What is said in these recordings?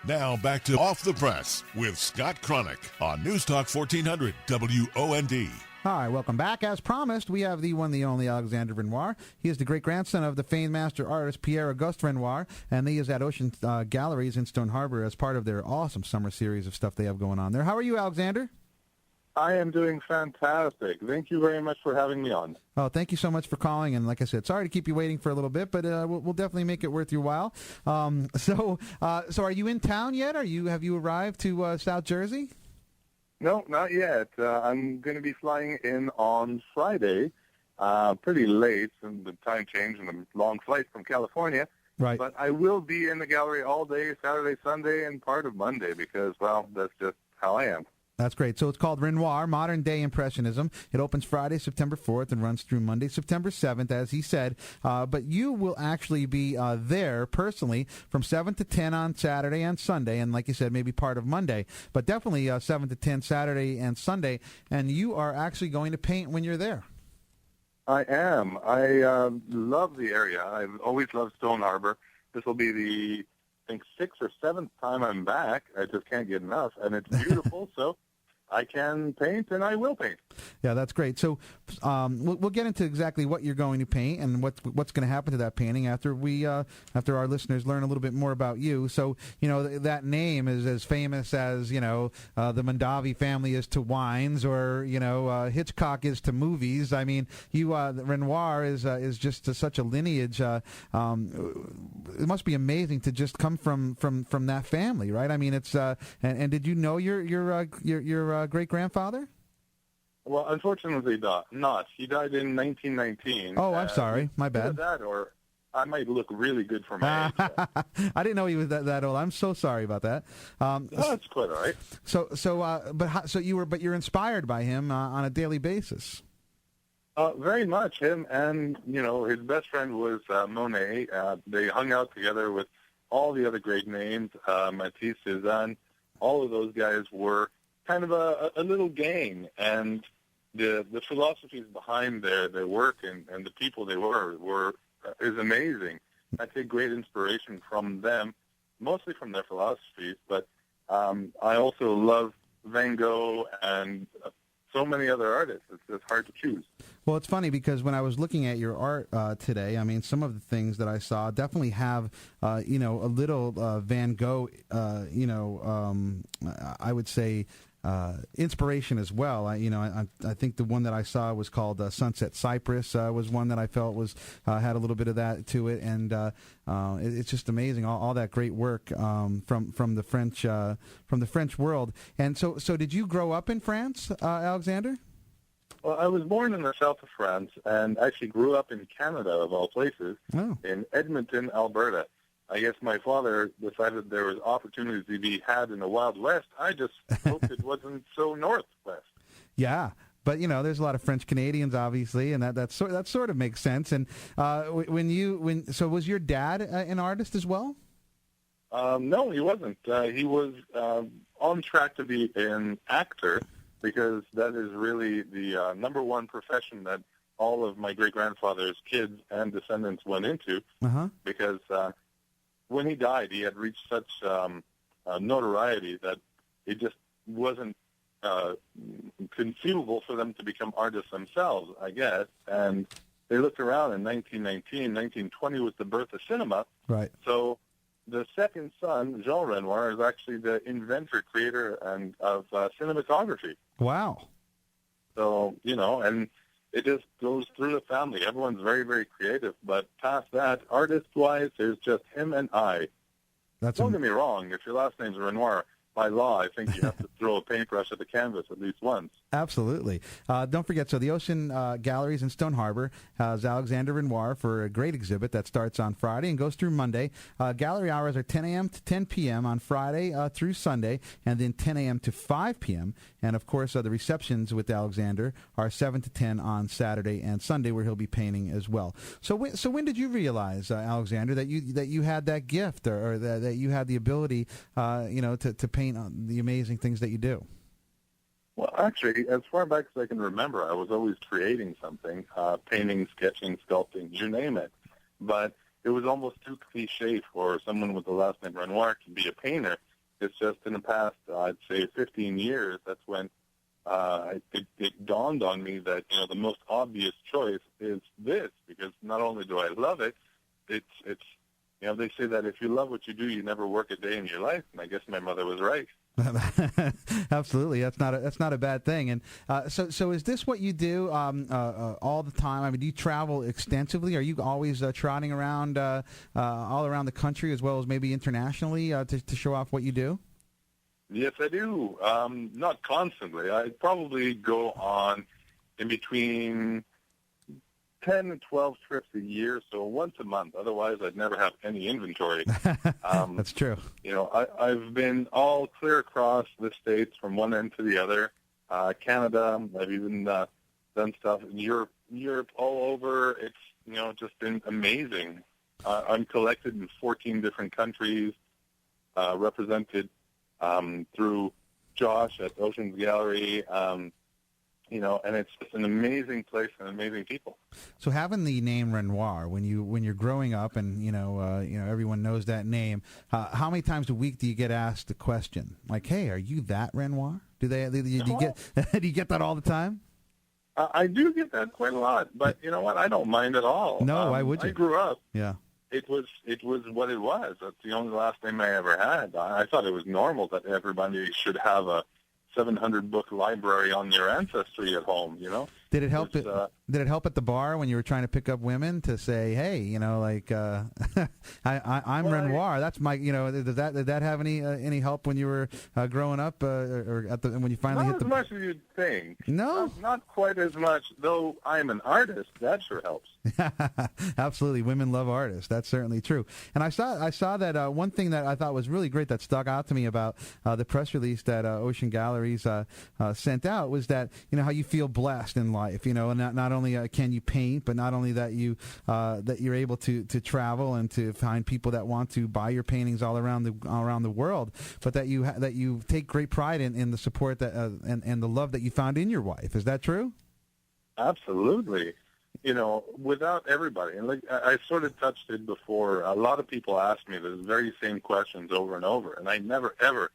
Now back to Off the Press with Scott Cronick on News Talk 1400 WOND. Hi, welcome back. As promised, we have the one, the only Alexandre Renoir. He is the great-grandson of the famed master artist Pierre-Auguste Renoir, and he is at Ocean Galleries in Stone Harbor as part of their awesome summer series of stuff they have going on there. How are you, Alexander? I am doing fantastic. Thank you very much for having me on. Oh, thank you so much for calling. And like I said, sorry to keep you waiting for a little bit, but we'll definitely make it worth your while. So are you in town yet? Have you arrived to South Jersey? No, not yet. I'm going to be flying in on Friday, pretty late, and the time change and the long flight from California. Right. But I will be in the gallery all day, Saturday, Sunday, and part of Monday because, well, that's just how I am. That's great. So it's called Renoir, Modern Day Impressionism. It opens Friday, September 4th, and runs through Monday, September 7th, as he said. But you will actually be there personally from 7 to 10 on Saturday and Sunday, and like you said, maybe part of Monday, but definitely 7 to 10 Saturday and Sunday, and you are actually going to paint when you're there. I am. I love the area. I've always loved Stone Harbor. This will be the, I think, 6th or 7th time I'm back. I just can't get enough, and it's beautiful, so I can paint, and I will paint. Yeah, that's great. So we'll get into exactly what you're going to paint and what's going to happen to that painting after our listeners learn a little bit more about you. So, that name is as famous as, the Mondavi family is to wines, or, Hitchcock is to movies. I mean, Renoir is just such a lineage. It must be amazing to just come from that family, right? I mean, it's and did you know your great-grandfather? Well, unfortunately not. He died in 1919. Oh, I'm sorry. My bad. Either that, or I might look really good for my age. I didn't know he was that old. I'm so sorry about that. That's quite all right. But you're inspired by him on a daily basis. Very much. Him and, his best friend was Monet. They hung out together with all the other great names, Matisse, Cézanne. All of those guys were kind of a little gang, and the philosophies behind their work and the people they were is amazing. I take great inspiration from them, mostly from their philosophies, but I also love Van Gogh and so many other artists. It's hard to choose. Well, it's funny because when I was looking at your art today, I mean, some of the things that I saw definitely have, a little Van Gogh, I would say, inspiration as well. I think the one that I saw was called Sunset Cypress was one that I felt was had a little bit of that to it, and it's just amazing all that great work from the French world. And so did you grow up in France, Alexander? Well, I was born in the south of France and actually grew up in Canada, of all places, in Edmonton, Alberta. I guess my father decided there was opportunities to be had in the Wild West. I just hoped it wasn't so Northwest. Yeah, but there's a lot of French Canadians, obviously, and that sort of makes sense. And so was your dad an artist as well? No, he wasn't. He was on track to be an actor because that is really the number one profession that all of my great-grandfather's kids and descendants went into. Because when he died, he had reached such notoriety that it just wasn't conceivable for them to become artists themselves, I guess. And they looked around in 1919, 1920 was the birth of cinema. Right. So the second son, Jean Renoir, is actually the inventor, creator, and of cinematography. Wow. So, and it just goes through the family. Everyone's very, very creative. But past that, artist-wise, there's just him and I. Don't get me wrong. If your last name's Renoir, by law, I think you have to throw a paintbrush at the canvas at least once. Absolutely. Don't forget, so the Ocean Galleries in Stone Harbor has Alexandre Renoir for a great exhibit that starts on Friday and goes through Monday. Gallery hours are 10 a.m. to 10 p.m. on Friday through Sunday, and then 10 a.m. to 5 p.m. And, of course, the receptions with Alexandre are 7 to 10 on Saturday and Sunday, where he'll be painting as well. So when did you realize, Alexandre, that you had that gift or that you had the ability, to paint the amazing things that you do? Well, actually, as far back as I can remember, I was always creating something, painting, sketching, sculpting, you name it. But it was almost too cliche for someone with the last name Renoir to be a painter. It's just in the past, I'd say 15 years, that's when it dawned on me that, the most obvious choice is this, because not only do I love it, it's they say that if you love what you do, you never work a day in your life, and I guess my mother was right. Absolutely, that's not a bad thing. And so is this what you do all the time? I mean, do you travel extensively? Are you always trotting around all around the country as well as maybe internationally to show off what you do? Yes, I do. Not constantly. I probably go on in between 10 and 12 trips a year, so once a month. Otherwise, I'd never have any inventory. That's true. I've been all clear across the States from one end to the other. Canada, I've even done stuff in Europe, all over. It's, just been amazing. I'm collected in 14 different countries, represented through Josh at Ocean's Gallery, and it's just an amazing place and amazing people. So having the name Renoir, when you're growing up, and everyone knows that name, how many times a week do you get asked the question, like, "Hey, are you that Renoir?" Do you get that all the time? I do get that quite a lot, but you know what? I don't mind at all. No, why would you? I grew up. Yeah. It was what it was. That's the only last name I ever had. I thought it was normal that everybody should have a 700-book library on their ancestry at home, Did it help? Did it help at the bar when you were trying to pick up women to say, "Hey, I'm Renoir"? That's my, Did that have any help when you were growing up, or when you finally hit the? Not as much as you'd think. No, not quite as much. Though I'm an artist, that sure helps. Absolutely, women love artists. That's certainly true. And I saw that one thing that I thought was really great that stuck out to me about the press release that Ocean Galleries sent out was that how you feel blessed in life. And not only can you paint, but not only that you're able to travel and to find people that want to buy your paintings all around the world, but that you take great pride in the support that and the love that you found in your wife. Is that true? Absolutely. Without everybody, and like I sort of touched it before, a lot of people ask me the very same questions over and over, and I never, ever,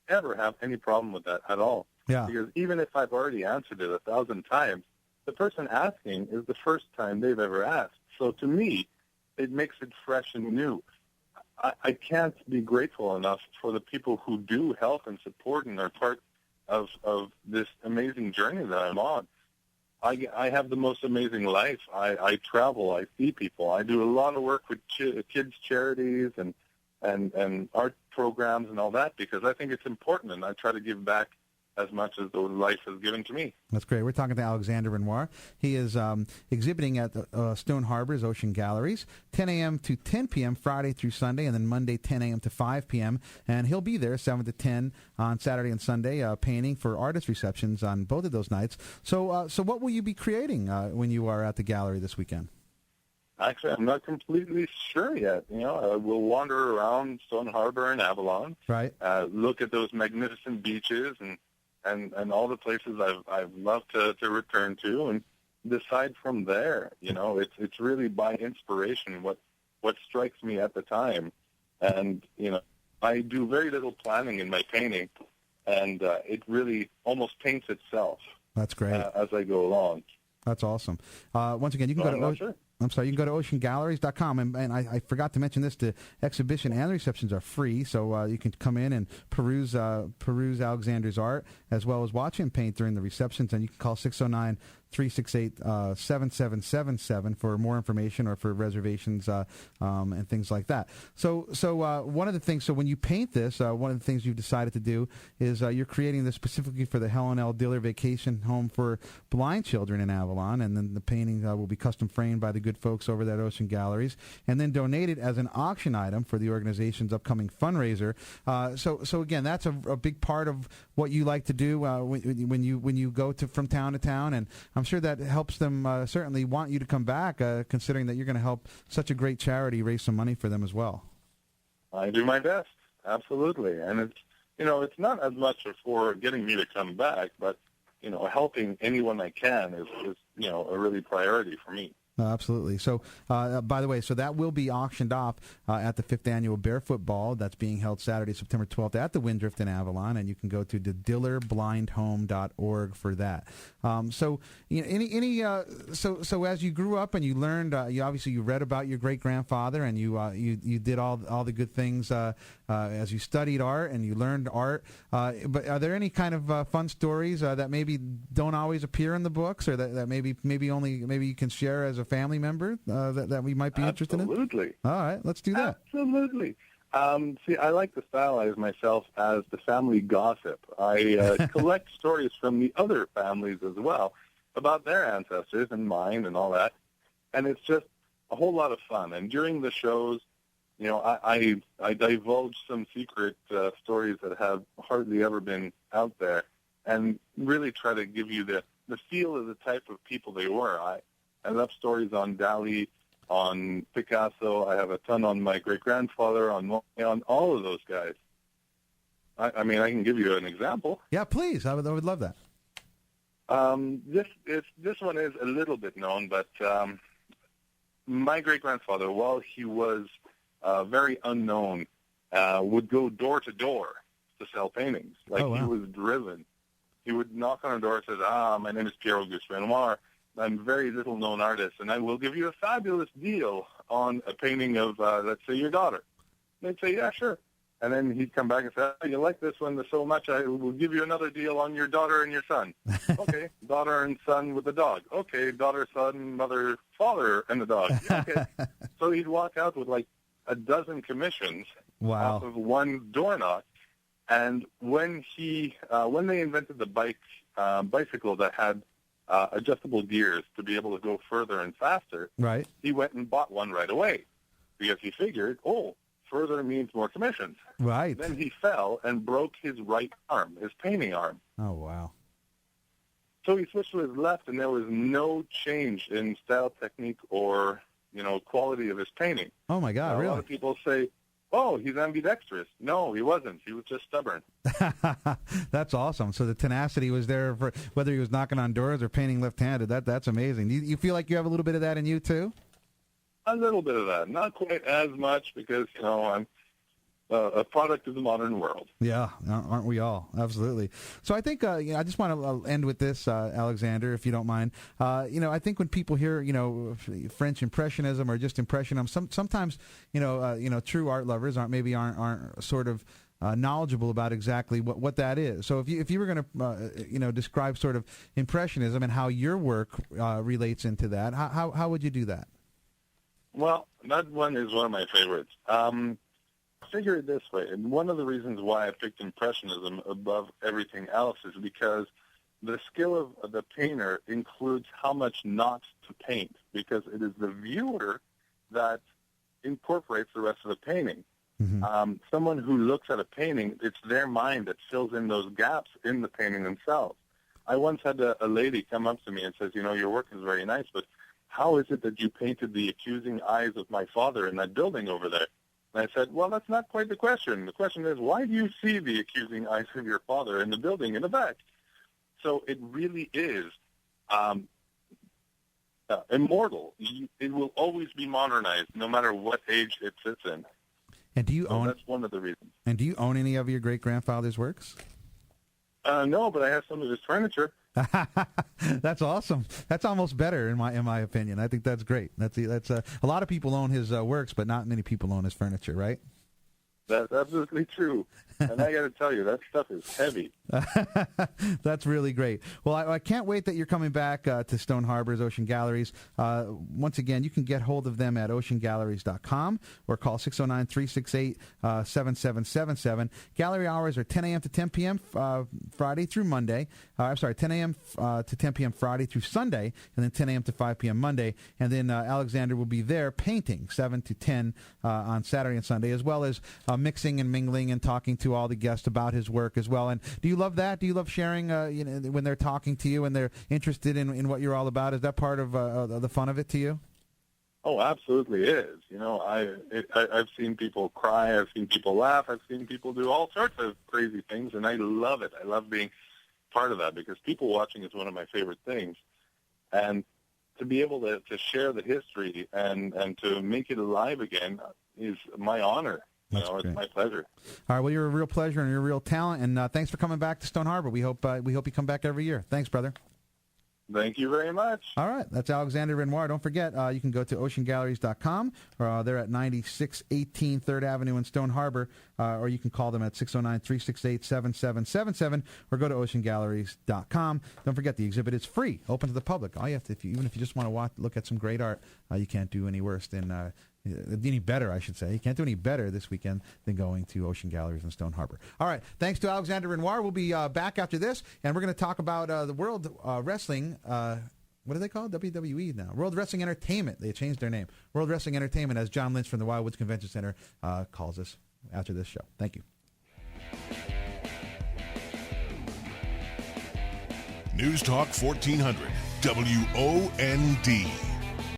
ever have any problem with that at all. Yeah. Because even if I've already answered it 1,000 times, the person asking is the first time they've ever asked. So to me, it makes it fresh and new. I can't be grateful enough for the people who do help and support and are part of this amazing journey that I'm on. I have the most amazing life. I travel. I see people. I do a lot of work with kids' charities and art programs and all that because I think it's important, and I try to give back as much as the life has given to me. That's great. We're talking to Alexandre Renoir. He is exhibiting at Stone Harbor's Ocean Galleries, 10 a.m. to 10 p.m. Friday through Sunday, and then Monday 10 a.m. to 5 p.m. And he'll be there 7 to 10 on Saturday and Sunday, painting for artist receptions on both of those nights. So what will you be creating when you are at the gallery this weekend? Actually, I'm not completely sure yet. We'll wander around Stone Harbor and Avalon, right? Look at those magnificent beaches and all the places I've loved to return to, and decide from there. It's really by inspiration what strikes me at the time, and I do very little planning in my painting, and it really almost paints itself. That's great. As I go along. That's awesome. Once again, you can go to you can go to oceangalleries.com, and I forgot to mention this: the exhibition and the receptions are free, so you can come in and peruse Alexandre's art as well as watch him paint during the receptions, and you can call 609-368-7777 for more information or for reservations and things like that. So one of the things, so when you paint this, one of the things you've decided to do is you're creating this specifically for the Helen L. Diller Vacation Home for Blind Children in Avalon, and then the painting will be custom framed by the good folks over at Ocean Galleries, and then donated as an auction item for the organization's upcoming fundraiser. So again, that's a big part of what you like to do when you go from town to town, and I'm sure that helps them certainly want you to come back, considering that you're going to help such a great charity raise some money for them as well. I do my best, absolutely, and it's not as much for getting me to come back, but helping anyone I can is a really priority for me. Absolutely. So, by the way, so that will be auctioned off at the 5th Annual Barefoot Ball. That's being held Saturday, September 12th at the Windrift in Avalon, and you can go to the dillerblindhome.org for that. So, you know, so as you grew up and you learned, you read about your great grandfather, and you did all the good things as you studied art and you learned art. But are there any kind of fun stories that maybe don't always appear in the books, or that maybe you can share as a family member that we might be interested in? Absolutely. All right, let's do that. Absolutely. See, I like to stylize myself as the family gossip. I collect stories from the other families as well about their ancestors and mine and all that, and it's just a whole lot of fun. And during the shows, you know, I divulge some secret stories that have hardly ever been out there, and really try to give you the feel of the type of people they were. I love stories on Dali, on Picasso. I have a ton on my great-grandfather, on all of those guys. I mean, I can give you an example. Yeah, please. I would love that. This one is a little bit known, but my great-grandfather, while he was very unknown, would go door to door to sell paintings. Like, oh, wow. He was driven. He would knock on a door and say, my name is Pierre-Auguste Renoir. I'm a very little-known artist, and I will give you a fabulous deal on a painting of, let's say, your daughter. And they'd say, yeah, sure. And then he'd come back and say, you like this one so much, I will give you another deal on your daughter and your son. Okay, daughter and son with the dog. Okay, daughter, son, mother, father, and the dog. Okay. So he'd walk out with like a dozen commissions off of one door knock. And when they invented the bicycle that had adjustable gears to be able to go further and faster, right, he went and bought one right away because he figured, further means more commissions. Right. Then he fell and broke his right arm, his painting arm. Oh, wow. So he switched to his left, and there was no change in style, technique, or, you know, quality of his painting. Oh, my God, really? A lot of people say, he's ambidextrous. No, he wasn't. He was just stubborn. That's awesome. So the tenacity was there for whether he was knocking on doors or painting left-handed. That's amazing. You feel like you have a little bit of that in you, too? A little bit of that. Not quite as much because, you know, I'm a product of the modern world. Yeah, aren't we all? Absolutely. So I think I just want to end with this, Alexander, if you don't mind. I think when people hear, French Impressionism or just Impressionism, sometimes, true art lovers aren't sort of knowledgeable about exactly what that is. So if you were going to, describe sort of Impressionism and how your work relates into that, how would you do that? Well, that one is one of my favorites. Figure it this way, and one of the reasons why I picked Impressionism above everything else is because the skill of the painter includes how much not to paint, because it is the viewer that incorporates the rest of the painting. Mm-hmm. Someone who looks at a painting, it's their mind that fills in those gaps in the painting themselves. I once had a lady come up to me and says, your work is very nice, but how is it that you painted the accusing eyes of my father in that building over there? And I said, well, that's not quite the question. The question is, why do you see the accusing eyes of your father in the building in the back? So it really is immortal. It will always be modernized, no matter what age it sits in. And do you own? That's one of the reasons. And do you own any of your great-grandfather's works? No, but I have some of his furniture. That's awesome. That's almost better in my opinion. I think that's great. That's a lot of people own his works, but not many people own his furniture, right? That's absolutely true. And I got to tell you, that stuff is heavy. That's really great. Well, I can't wait that you're coming back to Stone Harbor's Ocean Galleries. Once again, you can get hold of them at oceangalleries.com or call 609-368-7777. Gallery hours are 10 a.m. to 10 p.m. Friday through Monday. 10 a.m. to 10 p.m. Friday through Sunday, and then 10 a.m. to 5 p.m. Monday. And then Alexander will be there painting 7 to 10 on Saturday and Sunday, as well as mixing and mingling and talking to all the guests about his work as well. And do you love that? Do you love sharing when they're talking to you and they're interested in what you're all about? Is that part of the fun of it to you? Oh, absolutely is. I've seen people cry. I've seen people laugh. I've seen people do all sorts of crazy things, and I love it. I love being part of that because people watching is one of my favorite things. And to be able to share the history and to make it alive again is my honor. That's It's great. my pleasure. All right. Well, you're a real pleasure and you're a real talent. And thanks for coming back to Stone Harbor. We hope you come back every year. Thanks, brother. Thank you very much. All right. That's Alexandre Renoir. Don't forget, you can go to oceangalleries.com. They're at 9618 3rd Avenue in Stone Harbor, or you can call them at 609-368-7777, or go to oceangalleries.com. Don't forget, the exhibit is free, open to the public. All you have to, even if you just want to look at some great art, you can't do any worse than any better, I should say. You can't do any better this weekend than going to Ocean Galleries in Stone Harbor. All right. Thanks to Alexandre Renoir. We'll be back after this, and we're going to talk about the World Wrestling. What do they call it? WWE now. World Wrestling Entertainment. They changed their name. World Wrestling Entertainment, as John Lynch from the Wildwoods Convention Center calls us after this show. Thank you. News Talk 1400, WOND.